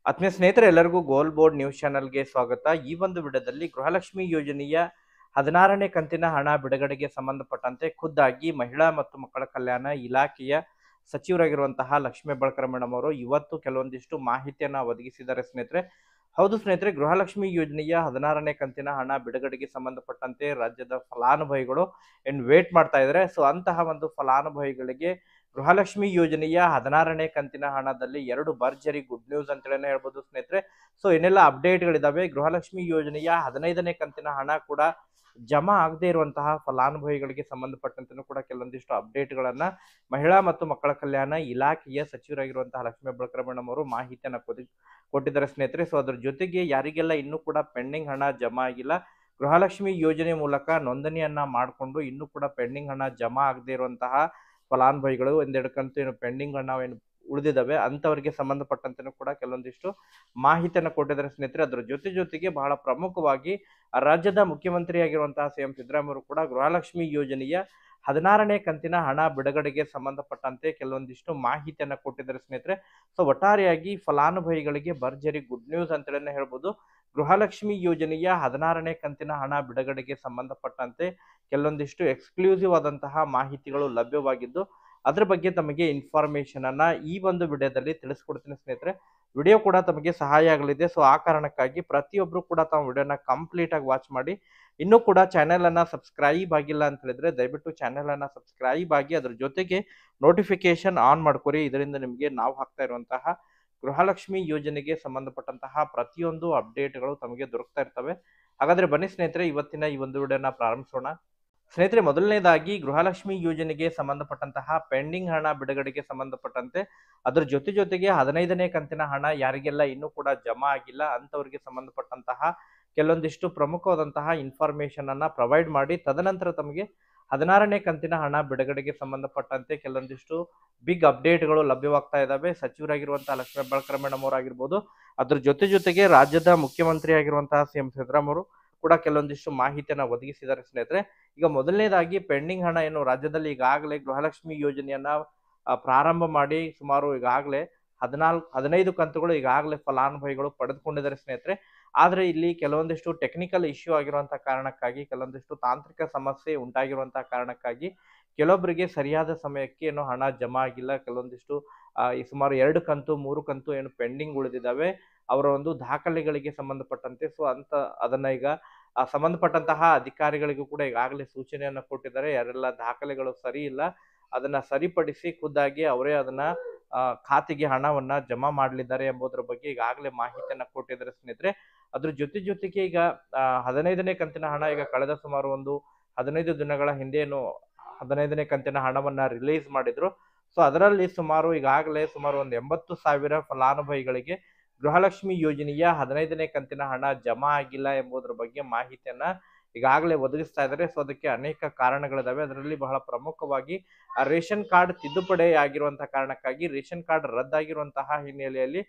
ಆತ್ಮೀಯ ಸ್ನೇಹಿತರೆ ಎಲ್ಲರಿಗೂ ಗೋಲ್ ಬೋರ್ಡ್ ನ್ಯೂಸ್ ಚಾನೆಲ್ಗೆ ಸ್ವಾಗತ. ಈ ಒಂದು ವಿಡಿಯೋದಲ್ಲಿ ಗೃಹಲಕ್ಷ್ಮಿ ಯೋಜನೆಯ 16ನೇ ಕಂತಿನ ಹಣ ಬಿಡುಗಡೆಗೆ ಸಂಬಂಧಪಟ್ಟಂತೆ ಖುದ್ದಾಗಿ ಮಹಿಳಾ ಮತ್ತು ಮಕ್ಕಳ ಕಲ್ಯಾಣ ಇಲಾಖೆಯ ಸಚಿವರಾಗಿರುವಂತಹ ಲಕ್ಷ್ಮೀ ಹೆಬ್ಬಾಳ್ಕರ್ ಮೇಡಮ್ ಅವರು ಇವತ್ತು ಕೆಲವೊಂದಿಷ್ಟು ಮಾಹಿತಿಯನ್ನ ಒದಗಿಸಿದ್ದಾರೆ ಸ್ನೇಹಿತರೆ. ಹೌದು ಸ್ನೇಹಿತರೆ, ಗೃಹಲಕ್ಷ್ಮಿ ಯೋಜನೆಯ 16ನೇ ಕಂತಿನ ಹಣ ಬಿಡುಗಡೆಗೆ ಸಂಬಂಧಪಟ್ಟಂತೆ ರಾಜ್ಯದ ಫಲಾನುಭವಿಗಳು ವೇಟ್ ಮಾಡ್ತಾ ಇದ್ದಾರೆ. ಸೊ ಅಂತಹ ಒಂದು ಫಲಾನುಭವಿಗಳಿಗೆ ಗೃಹಲಕ್ಷ್ಮಿ ಯೋಜನೆಯ 16ನೇ ಕಂತಿನ ಹಣದಲ್ಲಿ ಎರಡು ಭರ್ಜರಿ ಗುಡ್ ನ್ಯೂಸ್ ಅಂತೇಳಿ ಹೇಳ್ಬೋದು ಸ್ನೇಹಿತರೆ. ಸೊ ಏನೆಲ್ಲ ಅಪ್ಡೇಟ್ಗಳಿದಾವೆ, ಗೃಹಲಕ್ಷ್ಮಿ ಯೋಜನೆಯ 15ನೇ ಕಂತಿನ ಹಣ ಕೂಡ ಜಮಾ ಆಗದೆ ಇರುವಂತಹ ಫಲಾನುಭವಿಗಳಿಗೆ ಸಂಬಂಧಪಟ್ಟಂತೆ ಕೂಡ ಕೆಲವೊಂದಿಷ್ಟು ಅಪ್ಡೇಟ್ಗಳನ್ನ ಮಹಿಳಾ ಮತ್ತು ಮಕ್ಕಳ ಕಲ್ಯಾಣ ಇಲಾಖೆಯ ಸಚಿವರಾಗಿರುವಂತಹ ಲಕ್ಷ್ಮೀ ಹೆಬ್ಬಾಳ್ಕರ್ ಮೇಡಮ್ ಅವರು ಮಾಹಿತಿಯನ್ನ ಕೊಟ್ಟಿದ್ದಾರೆ ಸ್ನೇಹಿತರೆ. ಸೊ ಅದ್ರ ಜೊತೆಗೆ ಯಾರಿಗೆಲ್ಲ ಇನ್ನೂ ಕೂಡ ಪೆಂಡಿಂಗ್ ಹಣ ಜಮಾ ಆಗಿಲ್ಲ, ಗೃಹಲಕ್ಷ್ಮಿ ಯೋಜನೆ ಮೂಲಕ ನೋಂದಣಿಯನ್ನ ಮಾಡಿಕೊಂಡು ಇನ್ನೂ ಕೂಡ ಪೆಂಡಿಂಗ್ ಹಣ ಜಮಾ ಆಗದೆ ಇರುವಂತಹ ಫಲಾನುಭವಿಗಳು ಒಂದೆರಡು ಕಂತು ಏನು ಪೆಂಡಿಂಗ್ ಹಣ ಏನು ಉಳಿದಿದ್ದಾವೆ ಅಂತವರಿಗೆ ಸಂಬಂಧಪಟ್ಟಂತೆ ಕೂಡ ಕೆಲವೊಂದಿಷ್ಟು ಮಾಹಿತಿಯನ್ನು ಕೊಟ್ಟಿದ್ದಾರೆ ಸ್ನೇಹಿತರೆ. ಅದರ ಜೊತೆಗೆ ಬಹಳ ಪ್ರಮುಖವಾಗಿ ರಾಜ್ಯದ ಮುಖ್ಯಮಂತ್ರಿ ಆಗಿರುವಂತಹ ಸಿಎಂ ಸಿದ್ದರಾಮಯ್ಯ ಕೂಡ ಗೃಹಲಕ್ಷ್ಮಿ ಯೋಜನೆಯ 16ನೇ ಕಂತಿನ ಹಣ ಬಿಡುಗಡೆಗೆ ಸಂಬಂಧಪಟ್ಟಂತೆ ಕೆಲವೊಂದಿಷ್ಟು ಮಾಹಿತಿಯನ್ನ ಕೊಟ್ಟಿದ್ದಾರೆ ಸ್ನೇಹಿತರೆ. ಸೊ ಒಟ್ಟಾರೆಯಾಗಿ ಫಲಾನುಭವಿಗಳಿಗೆ ಭರ್ಜರಿ ಗುಡ್ ನ್ಯೂಸ್ ಅಂತೇಳಿ ಹೇಳ್ಬೋದು. ಗೃಹಲಕ್ಷ್ಮಿ ಯೋಜನೆಯ 16ನೇ ಕಂತಿನ ಹಣ ಬಿಡುಗಡೆಗೆ ಸಂಬಂಧಪಟ್ಟಂತೆ ಕೆಲವೊಂದಿಷ್ಟು ಎಕ್ಸ್ಕ್ಲೂಸಿವ್ ಆದಂತಹ ಮಾಹಿತಿಗಳು ಲಭ್ಯವಾಗಿದ್ದು ಅದ್ರ ಬಗ್ಗೆ ತಮಗೆ ಇನ್ಫಾರ್ಮೇಶನ್ ಅನ್ನ ಈ ಒಂದು ವಿಡಿಯೋದಲ್ಲಿ ತಿಳಿಸ್ಕೊಡ್ತೀನಿ ಸ್ನೇಹಿತರೆ. ವಿಡಿಯೋ ಕೂಡ ತಮಗೆ ಸಹಾಯ ಆಗಲಿದೆ. ಸೊ ಆ ಕಾರಣಕ್ಕಾಗಿ ಪ್ರತಿಯೊಬ್ರು ಕೂಡ ತಾವು ವಿಡಿಯೋನ ಕಂಪ್ಲೀಟ್ ಆಗಿ ವಾಚ್ ಮಾಡಿ. ಇನ್ನೂ ಕೂಡ ಚಾನೆಲ್ ಅನ್ನ ಸಬ್ಸ್ಕ್ರೈಬ್ ಆಗಿಲ್ಲ ಅಂತ ಹೇಳಿದ್ರೆ ದಯವಿಟ್ಟು ಚಾನೆಲ್ ಅನ್ನ ಸಬ್ಸ್ಕ್ರೈಬ್ ಆಗಿ ಅದ್ರ ಜೊತೆಗೆ ನೋಟಿಫಿಕೇಶನ್ ಆನ್ ಮಾಡ್ಕೊರಿ. ಇದರಿಂದ ನಿಮಗೆ ನಾವು ಹಾಕ್ತಾ ಇರುವಂತಹ ಗೃಹಲಕ್ಷ್ಮಿ ಯೋಜನೆಗೆ ಸಂಬಂಧಪಟ್ಟಂತಹ ಪ್ರತಿಯೊಂದು ಅಪ್ಡೇಟ್ಗಳು ತಮಗೆ ದೊರಕ್ತಾ ಇರ್ತವೆ. ಹಾಗಾದ್ರೆ ಬನ್ನಿ ಸ್ನೇಹಿತರೆ, ಇವತ್ತಿನ ಈ ಒಂದು ವಿಡಿಯೋನ ಪ್ರಾರಂಭಿಸೋಣ. ಸ್ನೇಹಿತರೆ, ಮೊದಲನೇದಾಗಿ ಗೃಹಲಕ್ಷ್ಮಿ ಯೋಜನೆಗೆ ಸಂಬಂಧಪಟ್ಟಂತಹ ಪೆಂಡಿಂಗ್ ಹಣ ಬಿಡುಗಡೆಗೆ ಸಂಬಂಧಪಟ್ಟಂತೆ ಅದ್ರ ಜೊತೆಗೆ 15ನೇ ಕಂತಿನ ಹಣ ಯಾರಿಗೆಲ್ಲ ಇನ್ನೂ ಕೂಡ ಜಮಾ ಆಗಿಲ್ಲ ಅಂತವರಿಗೆ ಸಂಬಂಧಪಟ್ಟಂತಹ ಕೆಲವೊಂದಿಷ್ಟು ಪ್ರಮುಖವಾದಂತಹ ಇನ್ಫಾರ್ಮೇಶನ್ ಅನ್ನ ಪ್ರೊವೈಡ್ ಮಾಡಿ, ತದನಂತರ ತಮಗೆ 16ನೇ ಕಂತಿನ ಹಣ ಬಿಡುಗಡೆಗೆ ಸಂಬಂಧಪಟ್ಟಂತೆ ಕೆಲವೊಂದಿಷ್ಟು ಬಿಗ್ ಅಪ್ಡೇಟ್ಗಳು ಲಭ್ಯವಾಗ್ತಾ ಇದಾವೆ. ಸಚಿವರಾಗಿರುವಂತಹ ಲಕ್ಷ್ಮೀ ಹೆಬ್ಬಾಳ್ಕರ್ ಮೇಡಮ್ ಅವರಾಗಿರ್ಬೋದು, ಅದ್ರ ಜೊತೆಗೆ ರಾಜ್ಯದ ಮುಖ್ಯಮಂತ್ರಿ ಆಗಿರುವಂತಹ ಸಿಎಂ ಸಿದ್ದರಾಮಯ್ಯ ಕೂಡ ಕೆಲವೊಂದಿಷ್ಟು ಮಾಹಿತಿಯನ್ನ ಒದಗಿಸಿದ್ದಾರೆ ಸ್ನೇಹಿತರೆ. ಈಗ ಮೊದಲನೇದಾಗಿ ಪೆಂಡಿಂಗ್ ಹಣ ಏನು ರಾಜ್ಯದಲ್ಲಿ ಈಗಾಗಲೇ ಗೃಹಲಕ್ಷ್ಮಿ ಯೋಜನೆಯನ್ನ ಪ್ರಾರಂಭ ಮಾಡಿ ಸುಮಾರು ಈಗಾಗಲೇ 15 ಕಂತುಗಳು ಈಗಾಗಲೇ ಫಲಾನುಭವಿಗಳು ಪಡೆದುಕೊಂಡಿದ್ದಾರೆ ಸ್ನೇಹಿತರೆ. ಆದ್ರೆ ಇಲ್ಲಿ ಕೆಲವೊಂದಿಷ್ಟು ಟೆಕ್ನಿಕಲ್ ಇಶ್ಯೂ ಆಗಿರುವಂತಹ ಕಾರಣಕ್ಕಾಗಿ, ಕೆಲವೊಂದಿಷ್ಟು ತಾಂತ್ರಿಕ ಸಮಸ್ಯೆ ಉಂಟಾಗಿರುವಂತಹ ಕಾರಣಕ್ಕಾಗಿ ಕೆಲವೊಬ್ಬರಿಗೆ ಸರಿಯಾದ ಸಮಯಕ್ಕೆ ಏನು ಹಣ ಜಮಾ ಆಗಿಲ್ಲ. ಕೆಲವೊಂದಿಷ್ಟು ಈ ಸುಮಾರು 2 ಕಂತು 3 ಕಂತು ಏನು ಪೆಂಡಿಂಗ್ ಉಳಿದಿದ್ದಾವೆ ಅವರ ಒಂದು ದಾಖಲೆಗಳಿಗೆ ಸಂಬಂಧಪಟ್ಟಂತೆ. ಸೊ ಅದನ್ನ ಈಗ ಸಂಬಂಧಪಟ್ಟಂತಹ ಅಧಿಕಾರಿಗಳಿಗೂ ಕೂಡ ಈಗಾಗಲೇ ಸೂಚನೆಯನ್ನ ಕೊಟ್ಟಿದ್ದಾರೆ. ಯಾರೆಲ್ಲ ದಾಖಲೆಗಳು ಸರಿ ಇಲ್ಲ ಅದನ್ನ ಸರಿಪಡಿಸಿ ಖುದ್ದಾಗಿ ಅವರೇ ಅದನ್ನ ಖಾತೆಗೆ ಹಣವನ್ನ ಜಮಾ ಮಾಡಲಿದ್ದಾರೆ ಎಂಬುದರ ಬಗ್ಗೆ ಈಗಾಗಲೇ ಮಾಹಿತಿಯನ್ನ ಕೊಟ್ಟಿದ್ದಾರೆ ಸ್ನೇಹಿತರೆ. ಅದ್ರ ಜೊತೆಗೆ ಈಗ 15ನೇ ಕಂತಿನ ಹಣ ಈಗ ಕಳೆದ ಸುಮಾರು ಒಂದು 15 ದಿನಗಳ ಹಿಂದೆನು 15ನೇ ಕಂತಿನ ಹಣವನ್ನ ರಿಲೀಸ್ ಮಾಡಿದ್ರು. ಸೊ ಅದರಲ್ಲಿ ಈಗಾಗಲೇ ಸುಮಾರು ಒಂದು 80,000 ಫಲಾನುಭವಿಗಳಿಗೆ ಗೃಹಲಕ್ಷ್ಮಿ ಯೋಜನೆಯ 15ನೇ ಕಂತಿನ ಹಣ ಜಮಾ ಆಗಿಲ್ಲ ಎಂಬುದರ ಬಗ್ಗೆ ಮಾಹಿತಿಯನ್ನ ಈಗಾಗಲೇ ಒದಗಿಸ್ತಾ ಇದ್ದಾರೆ. ಸೊ ಅದಕ್ಕೆ ಅನೇಕ ಕಾರಣಗಳಿದಾವೆ. ಅದರಲ್ಲಿ ಬಹಳ ಪ್ರಮುಖವಾಗಿ ರೇಷನ್ ಕಾರ್ಡ್ ತಿದ್ದುಪಡಿ ಆಗಿರುವಂತಹ ಕಾರಣಕ್ಕಾಗಿ ರೇಷನ್ ಕಾರ್ಡ್ ರದ್ದಾಗಿರುವಂತಹ ಹಿನ್ನೆಲೆಯಲ್ಲಿ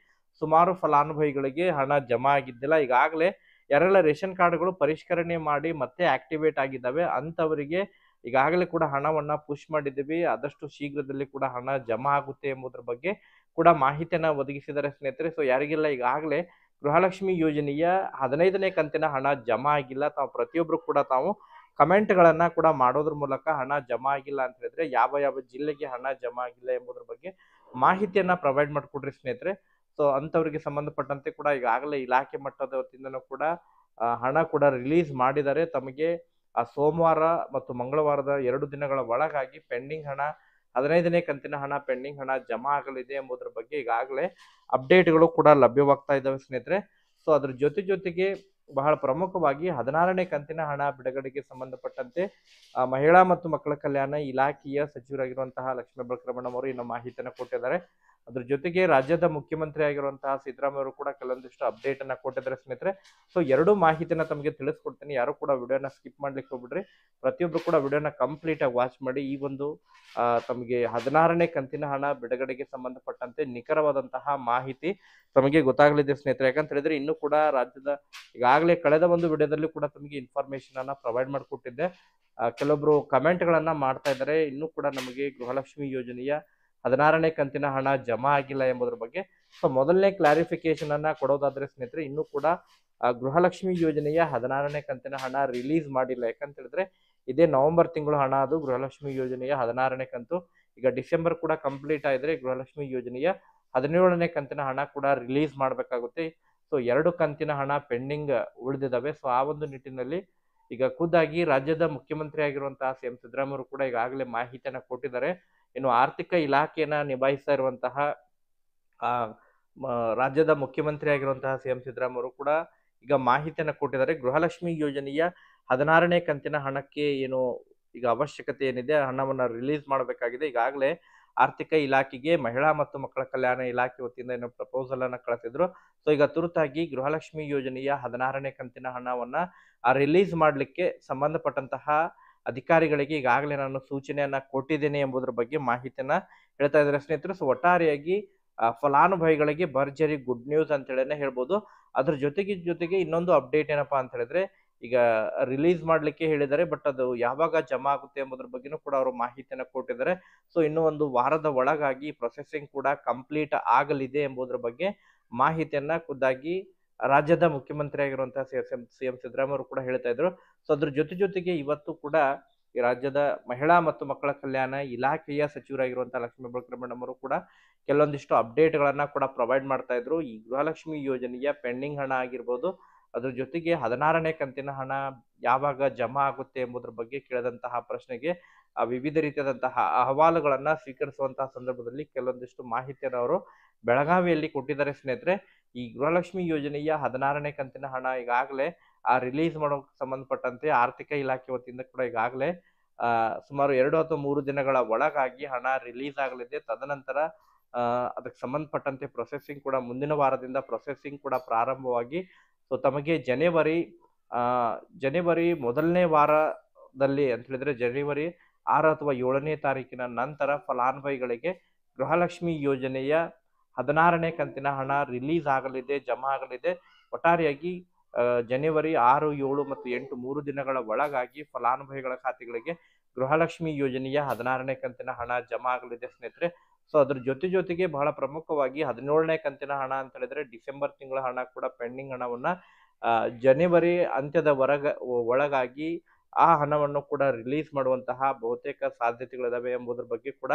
ಸುಮಾರು ಫಲಾನುಭವಿಗಳಿಗೆ ಹಣ ಜಮಾ ಆಗಿದ್ದಿಲ್ಲ. ಈಗಾಗಲೇ ಯಾರೆಲ್ಲ ರೇಷನ್ ಕಾರ್ಡ್ಗಳು ಪರಿಷ್ಕರಣೆ ಮಾಡಿ ಮತ್ತೆ ಆಕ್ಟಿವೇಟ್ ಆಗಿದ್ದಾವೆ ಅಂತವರಿಗೆ ಈಗಾಗಲೇ ಕೂಡ ಹಣವನ್ನ ಪುಷ್ ಮಾಡಿದ್ದೀವಿ. ಆದಷ್ಟು ಶೀಘ್ರದಲ್ಲಿ ಕೂಡ ಹಣ ಜಮಾ ಆಗುತ್ತೆ ಎಂಬುದರ ಬಗ್ಗೆ ಕೂಡ ಮಾಹಿತಿಯನ್ನ ಒದಗಿಸಿದ್ದಾರೆ ಸ್ನೇಹಿತರೆ. ಸೊ ಯಾರಿಗೆಲ್ಲ ಈಗಾಗಲೇ ಗೃಹಲಕ್ಷ್ಮಿ ಯೋಜನೆಯ 15ನೇ ಕಂತಿನ ಹಣ ಜಮಾ ಆಗಿಲ್ಲ, ತಾವು ಪ್ರತಿಯೊಬ್ರು ಕೂಡ ತಾವು ಕಮೆಂಟ್ ಗಳನ್ನ ಕೂಡ ಮಾಡೋದ್ರ ಮೂಲಕ ಹಣ ಜಮಾ ಆಗಿಲ್ಲ ಅಂತ ಹೇಳಿದ್ರೆ ಯಾವ ಜಿಲ್ಲೆಗೆ ಹಣ ಜಮಾ ಆಗಿಲ್ಲ ಎಂಬುದರ ಬಗ್ಗೆ ಮಾಹಿತಿಯನ್ನ ಪ್ರೊವೈಡ್ ಮಾಡಿಕೊಡ್ರಿ ಸ್ನೇಹಿತರೆ. ಸೊ ಅಂತವರಿಗೆ ಸಂಬಂಧಪಟ್ಟಂತೆ ಕೂಡ ಈಗಾಗಲೇ ಇಲಾಖೆ ಮಟ್ಟದ ವತಿಯಿಂದನೂ ಕೂಡ ಹಣ ಕೂಡ ರಿಲೀಸ್ ಮಾಡಿದ್ದಾರೆ. ತಮಗೆ ಸೋಮವಾರ ಮತ್ತು ಮಂಗಳವಾರದ 2 ದಿನಗಳ ಒಳಗಾಗಿ ಪೆಂಡಿಂಗ್ ಹಣ 15ನೇ ಕಂತಿನ ಹಣ ಪೆಂಡಿಂಗ್ ಹಣ ಜಮಾ ಆಗಲಿದೆ ಎಂಬುದರ ಬಗ್ಗೆ ಈಗಾಗಲೇ ಅಪ್ಡೇಟ್ಗಳು ಕೂಡ ಲಭ್ಯವಾಗ್ತಾ ಇದ್ದಾವೆ ಸ್ನೇಹಿತರೆ. ಸೊ ಅದ್ರ ಜೊತೆಗೆ ಬಹಳ ಪ್ರಮುಖವಾಗಿ 16ನೇ ಕಂತಿನ ಹಣ ಬಿಡುಗಡೆಗೆ ಸಂಬಂಧಪಟ್ಟಂತೆ ಮಹಿಳಾ ಮತ್ತು ಮಕ್ಕಳ ಕಲ್ಯಾಣ ಇಲಾಖೆಯ ಸಚಿವರಾಗಿರುವಂತಹ ಲಕ್ಷ್ಮೀ ಹೆಬ್ಬಾಳ್ಕರ್ ಮೇಡಮ್ ಅವರು ಇನ್ನೂ ಮಾಹಿತಿಯನ್ನು ಕೊಟ್ಟಿದ್ದಾರೆ. ಅದ್ರ ಜೊತೆಗೆ ರಾಜ್ಯದ ಮುಖ್ಯಮಂತ್ರಿ ಆಗಿರುವಂತಹ ಸಿದ್ದರಾಮಯ್ಯ ಅವರು ಕೂಡ ಕೆಲವೊಂದಿಷ್ಟು ಅಪ್ಡೇಟ್ ಅನ್ನ ಕೊಟ್ಟಿದ್ದಾರೆ ಸ್ನೇಹಿತರೆ. ಸೊ ಎರಡು ಮಾಹಿತಿನ ತಮಗೆ ತಿಳಿಸ್ಕೊಡ್ತೀನಿ. ಯಾರು ಕೂಡ ವಿಡಿಯೋನ ಸ್ಕಿಪ್ ಮಾಡ್ಲಿಕ್ಕೆ ಹೋಗ್ಬಿಡ್ರಿ, ಪ್ರತಿಯೊಬ್ರು ಕೂಡ ವಿಡಿಯೋನ ಕಂಪ್ಲೀಟ್ ಆಗಿ ವಾಚ್ ಮಾಡಿ. ಈ ಒಂದು ತಮಗೆ 16ನೇ ಕಂತಿನ ಹಣ ಬಿಡುಗಡೆಗೆ ಸಂಬಂಧಪಟ್ಟಂತೆ ನಿಖರವಾದಂತಹ ಮಾಹಿತಿ ತಮಗೆ ಗೊತ್ತಾಗಲಿದೆ ಸ್ನೇಹಿತರೆ. ಯಾಕಂತ ಹೇಳಿದ್ರೆ ಇನ್ನೂ ಕೂಡ ರಾಜ್ಯದ ಈಗಾಗಲೇ ಕಳೆದ ಒಂದು ವಿಡಿಯೋದಲ್ಲಿ ಕೂಡ ತಮಗೆ ಇನ್ಫಾರ್ಮೇಶನ್ ಅನ್ನ ಪ್ರೊವೈಡ್ ಮಾಡಿಕೊಟ್ಟಿದ್ದೆ. ಕೆಲವೊಬ್ರು ಕಮೆಂಟ್ ಗಳನ್ನ ಮಾಡ್ತಾ ಇದ್ದಾರೆ, ಇನ್ನೂ ಕೂಡ ನಮಗೆ ಗೃಹಲಕ್ಷ್ಮಿ ಯೋಜನೆಯ 16ನೇ ಕಂತಿನ ಹಣ ಜಮಾ ಆಗಿಲ್ಲ ಎಂಬುದರ ಬಗ್ಗೆ ಸೊ ಮೊದಲನೇ ಕ್ಲಾರಿಫಿಕೇಶನ್ ಅನ್ನ ಕೊಡೋದಾದ್ರೆ ಸ್ನೇಹಿತರೆ, ಇನ್ನೂ ಕೂಡ ಗೃಹಲಕ್ಷ್ಮಿ ಯೋಜನೆಯ 16ನೇ ಕಂತಿನ ಹಣ ರಿಲೀಸ್ ಮಾಡಿಲ್ಲ. ಯಾಕಂತ ಹೇಳಿದ್ರೆ ಇದೇ ನವೆಂಬರ್ ತಿಂಗಳು ಹಣ ಅದು ಗೃಹಲಕ್ಷ್ಮಿ ಯೋಜನೆಯ 16ನೇ ಕಂತು. ಈಗ ಡಿಸೆಂಬರ್ ಕೂಡ ಕಂಪ್ಲೀಟ್ ಆಯಿದ್ರೆ ಗೃಹಲಕ್ಷ್ಮಿ ಯೋಜನೆಯ 17ನೇ ಕಂತಿನ ಹಣ ಕೂಡ ರಿಲೀಸ್ ಮಾಡಬೇಕಾಗುತ್ತೆ. ಸೊ 2 ಕಂತಿನ ಹಣ ಪೆಂಡಿಂಗ್ ಉಳಿದಿದ್ದಾವೆ. ಸೊ ಆ ಒಂದು ನಿಟ್ಟಿನಲ್ಲಿ ಈಗ ಖುದ್ದಾಗಿ ರಾಜ್ಯದ ಮುಖ್ಯಮಂತ್ರಿ ಆಗಿರುವಂತಹ ಸಿ.ಎಂ. ಸಿದ್ದರಾಮಯ್ಯ ಕೂಡ ಈಗಾಗಲೇ ಮಾಹಿತಿಯನ್ನು ಕೊಟ್ಟಿದ್ದಾರೆ. ಇನ್ನು ಆರ್ಥಿಕ ಇಲಾಖೆಯನ್ನ ನಿಭಾಯಿಸ್ತಾ ಇರುವಂತಹ ಆ ರಾಜ್ಯದ ಮುಖ್ಯಮಂತ್ರಿ ಆಗಿರುವಂತಹ ಸಿ.ಎಂ. ಸಿದ್ದರಾಮಯ್ಯ ಕೂಡ ಈಗ ಮಾಹಿತಿಯನ್ನು ಕೊಟ್ಟಿದ್ದಾರೆ. ಗೃಹಲಕ್ಷ್ಮಿ ಯೋಜನೆಯ 16ನೇ ಕಂತಿನ ಹಣಕ್ಕೆ ಏನು ಈಗ ಅವಶ್ಯಕತೆ ಏನಿದೆ ಹಣವನ್ನ ರಿಲೀಸ್ ಮಾಡಬೇಕಾಗಿದೆ. ಈಗಾಗಲೇ ಆರ್ಥಿಕ ಇಲಾಖೆಗೆ ಮಹಿಳಾ ಮತ್ತು ಮಕ್ಕಳ ಕಲ್ಯಾಣ ಇಲಾಖೆ ವತಿಯಿಂದ ಏನು ಪ್ರಪೋಸಲ್ ಅನ್ನ ಕಳಿಸಿದ್ರು. ಸೊ ಈಗ ತುರ್ತಾಗಿ ಗೃಹಲಕ್ಷ್ಮಿ ಯೋಜನೆಯ 16ನೇ ಕಂತಿನ ಹಣವನ್ನ ರಿಲೀಸ್ ಮಾಡಲಿಕ್ಕೆ ಸಂಬಂಧಪಟ್ಟಂತಹ ಅಧಿಕಾರಿಗಳಿಗೆ ಈಗಾಗಲೇ ನಾನು ಸೂಚನೆಯನ್ನ ಕೊಟ್ಟಿದ್ದೇನೆ ಎಂಬುದರ ಬಗ್ಗೆ ಮಾಹಿತಿಯನ್ನ ಹೇಳ್ತಾ ಇದ್ದಾರೆ ಸ್ನೇಹಿತರೆ. ಸೊ ಒಟ್ಟಾರೆಯಾಗಿ ಫಲಾನುಭವಿಗಳಿಗೆ ಭರ್ಜರಿ ಗುಡ್ ನ್ಯೂಸ್ ಅಂತ ಹೇಳಿನೇ ಹೇಳ್ಬೋದು. ಅದ್ರ ಜೊತೆಗೆ ಇನ್ನೊಂದು ಅಪ್ಡೇಟ್ ಏನಪ್ಪಾ ಅಂತ ಹೇಳಿದ್ರೆ, ಈಗ ರಿಲೀಸ್ ಮಾಡ್ಲಿಕ್ಕೆ ಹೇಳಿದ್ದಾರೆ, ಬಟ್ ಅದು ಯಾವಾಗ ಜಮಾ ಆಗುತ್ತೆ ಎಂಬುದ್ರ ಬಗ್ಗೆನೂ ಕೂಡ ಅವರು ಮಾಹಿತಿಯನ್ನ ಕೊಟ್ಟಿದ್ದಾರೆ. ಸೊ ಇನ್ನು ಒಂದು ವಾರದ ಒಳಗಾಗಿ ಪ್ರೊಸೆಸಿಂಗ್ ಕೂಡ ಕಂಪ್ಲೀಟ್ ಆಗಲಿದೆ ಎಂಬುದರ ಬಗ್ಗೆ ಮಾಹಿತಿಯನ್ನ ಖುದ್ದಾಗಿ ರಾಜ್ಯದ ಮುಖ್ಯಮಂತ್ರಿ ಆಗಿರುವಂತಹ ಸಿ.ಎಂ. ಸಿದ್ದರಾಮಯ್ಯ ಕೂಡ ಹೇಳ್ತಾ ಇದ್ರು. ಸೊ ಅದ್ರ ಜೊತೆಗೆ ಇವತ್ತು ಕೂಡ ಈ ರಾಜ್ಯದ ಮಹಿಳಾ ಮತ್ತು ಮಕ್ಕಳ ಕಲ್ಯಾಣ ಇಲಾಖೆಯ ಸಚಿವರಾಗಿರುವಂತಹ ಲಕ್ಷ್ಮೀ ಹೆಬ್ಬಾಳ್ಕರ್ ಮೇಡಮ್ ಅವರು ಕೂಡ ಕೆಲವೊಂದಿಷ್ಟು ಅಪ್ಡೇಟ್ಗಳನ್ನ ಕೂಡ ಪ್ರೊವೈಡ್ ಮಾಡ್ತಾ ಇದ್ರು. ಈ ಗೃಹಲಕ್ಷ್ಮಿ ಯೋಜನೆಯ ಪೆಂಡಿಂಗ್ ಹಣ ಆಗಿರ್ಬೋದು, ಅದ್ರ ಜೊತೆಗೆ 16ನೇ ಕಂತಿನ ಹಣ ಯಾವಾಗ ಜಮಾ ಆಗುತ್ತೆ ಎಂಬುದರ ಬಗ್ಗೆ ಕೇಳಿದಂತಹ ಪ್ರಶ್ನೆಗೆ ವಿವಿಧ ರೀತಿಯಾದಂತಹ ಅಹವಾಲುಗಳನ್ನ ಸ್ವೀಕರಿಸುವಂತಹ ಸಂದರ್ಭದಲ್ಲಿ ಕೆಲವೊಂದಿಷ್ಟು ಮಾಹಿತಿಯನ್ನು ಅವರು ಬೆಳಗಾವಿಯಲ್ಲಿ ಕೊಟ್ಟಿದ್ದಾರೆ ಸ್ನೇಹಿತರೆ. ಈ ಗೃಹಲಕ್ಷ್ಮಿ ಯೋಜನೆಯ 16ನೇ ಕಂತಿನ ಹಣ ಈಗಾಗಲೇ ರಿಲೀಸ್ ಮಾಡೋಕೆ ಸಂಬಂಧಪಟ್ಟಂತೆ ಆರ್ಥಿಕ ಇಲಾಖೆ ವತಿಯಿಂದ ಕೂಡ ಈಗಾಗಲೇ ಸುಮಾರು 2 ಅಥವಾ 3 ದಿನಗಳ ಒಳಗಾಗಿ ಹಣ ರಿಲೀಸ್ ಆಗಲಿದೆ. ತದನಂತರ ಅದಕ್ಕೆ ಸಂಬಂಧಪಟ್ಟಂತೆ ಪ್ರೊಸೆಸಿಂಗ್ ಕೂಡ ಮುಂದಿನ ವಾರದಿಂದ ಪ್ರೊಸೆಸಿಂಗ್ ಕೂಡ ಪ್ರಾರಂಭವಾಗಿ ಸೊ ತಮಗೆ ಜನವರಿ ಮೊದಲನೇ ವಾರದಲ್ಲಿ ಅಂತ ಹೇಳಿದ್ರೆ ಜನವರಿ 6 ಅಥವಾ 7ನೇ ತಾರೀಕಿನ ನಂತರ ಫಲಾನುಭವಿಗಳಿಗೆ ಗೃಹಲಕ್ಷ್ಮಿ ಯೋಜನೆಯ 16ನೇ ಕಂತಿನ ಹಣ ರಿಲೀಸ್ ಆಗಲಿದೆ, ಜಮಾ ಆಗಲಿದೆ. ಒಟ್ಟಾರೆಯಾಗಿ ಜನವರಿ 6, 7 ಮತ್ತು 8 3 ದಿನಗಳ ಒಳಗಾಗಿ ಫಲಾನುಭವಿಗಳ ಖಾತೆಗಳಿಗೆ ಗೃಹಲಕ್ಷ್ಮಿ ಯೋಜನೆಯ 16ನೇ ಕಂತಿನ ಹಣ ಜಮಾ ಆಗಲಿದೆ ಸ್ನೇಹಿತರೆ. ಸೊ ಅದ್ರ ಜೊತೆಗೆ ಬಹಳ ಪ್ರಮುಖವಾಗಿ 17ನೇ ಕಂತಿನ ಹಣ ಅಂತ ಹೇಳಿದ್ರೆ ಡಿಸೆಂಬರ್ ತಿಂಗಳ ಹಣ ಕೂಡ ಪೆಂಡಿಂಗ್ ಹಣವನ್ನ ಜನವರಿ ಅಂತ್ಯದ ಒಳಗಾಗಿ ಆ ಹಣವನ್ನು ಕೂಡ ರಿಲೀಸ್ ಮಾಡುವಂತಹ ಬಹುತೇಕ ಸಾಧ್ಯತೆಗಳಿದಾವೆ ಎಂಬುದರ ಬಗ್ಗೆ ಕೂಡ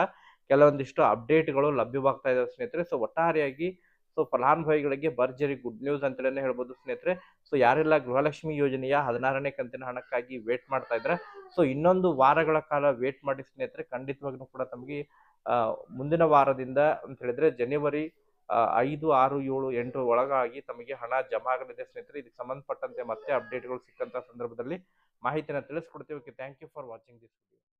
ಕೆಲವೊಂದಿಷ್ಟು ಅಪ್ಡೇಟ್ಗಳು ಲಭ್ಯವಾಗ್ತಾ ಇದಾವೆ ಸ್ನೇಹಿತರೆ. ಸೊ ಒಟ್ಟಾರೆಯಾಗಿ ಸೊ ಫಲಾನುಭವಿಗಳಿಗೆ ಭರ್ಜರಿ ಗುಡ್ ನ್ಯೂಸ್ ಅಂತಲೇ ಹೇಳ್ಬೋದು ಸ್ನೇಹಿತರೆ. ಸೊ ಯಾರೆಲ್ಲ ಗೃಹಲಕ್ಷ್ಮಿ ಯೋಜನೆಯ 16ನೇ ಕಂತಿನ ಹಣಕ್ಕಾಗಿ ವೇಟ್ ಮಾಡ್ತಾ ಇದ್ರೆ ಸೊ ಇನ್ನೊಂದು ವಾರಗಳ ಕಾಲ ವೇಟ್ ಮಾಡಿ ಸ್ನೇಹಿತರೆ. ಖಂಡಿತವಾಗ್ಲೂ ಕೂಡ ತಮಗೆ ಮುಂದಿನ ವಾರದಿಂದ ಅಂತ ಹೇಳಿದ್ರೆ ಜನವರಿ 5, 6, 7, 8 ಒಳಗಾಗಿ ತಮಗೆ ಹಣ ಜಮಾ ಆಗಲಿದೆ ಸ್ನೇಹಿತರೆ. ಇದಕ್ಕೆ ಸಂಬಂಧಪಟ್ಟಂತೆ ಮತ್ತೆ ಅಪ್ಡೇಟ್ಗಳು ಸಿಕ್ಕಂತ ಸಂದರ್ಭದಲ್ಲಿ ಮಾಹಿತಿಯನ್ನು ತಿಳಿಸ್ಕೊಡ್ತೀವಿ. Thank you for watching this video.